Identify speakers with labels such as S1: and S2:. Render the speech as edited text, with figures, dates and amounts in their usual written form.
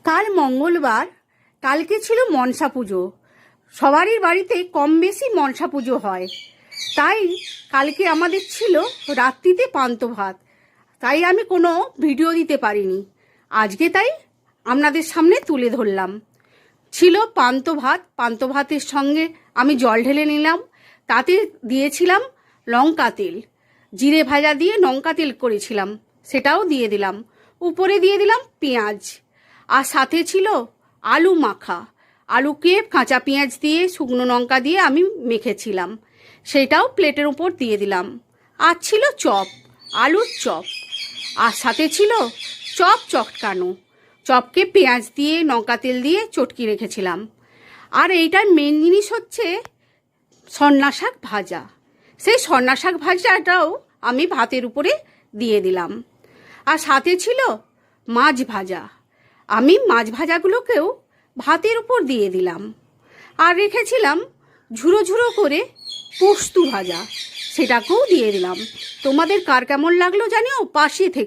S1: কাল মঙ্গলবার, কালকে ছিল মনসা পুজো। সবারই বাড়িতে কম বেশি মনসা পুজো হয়, তাই কালকে আমাদের ছিল রাত্রিতে পান্তা ভাত। তাই আমি কোনো ভিডিও দিতে পারিনি, আজকে তাই আপনাদের সামনে তুলে ধরলাম। ছিল পান্তা ভাত, পান্তা ভাতের সঙ্গে আমি জল ঢেলে নিলাম, তাতে দিয়েছিলাম লঙ্কা তেল, জিরে ভাজা দিয়ে লঙ্কা তেল করেছিলাম, সেটাও দিয়ে দিলাম। উপরে দিয়ে দিলাম পেঁয়াজ, আর সাথে ছিল আলু মাখা। আলুকে কাঁচা পেঁয়াজ দিয়ে শুকনো লঙ্কা দিয়ে আমি মেখেছিলাম, সেটাও প্লেটের উপর দিয়ে দিলাম। আর ছিল চপ, আলুর চপ, আর সাথে ছিল চপ চটকানো। চপকে পেঁয়াজ দিয়ে লঙ্কা তেল দিয়ে চটকি রেখেছিলাম। আর এইটার মেন জিনিস হচ্ছে সন্না শাক ভাজা। সেই সন্না শাক ভাজাটাও আমি ভাতের উপরে দিয়ে দিলাম। আর সাথে ছিল মাছ ভাজা, আমি মাছ ভাজাগুলোকেও ভাতের উপর দিয়ে দিলাম। আর রেখেছিলাম ঝুড়ো ঝুড়ো করে পোস্ত ভাজা, সেটাকেও দিয়ে দিলাম। তোমাদের কার কেমন লাগলো জানিও, পাশে থেকে।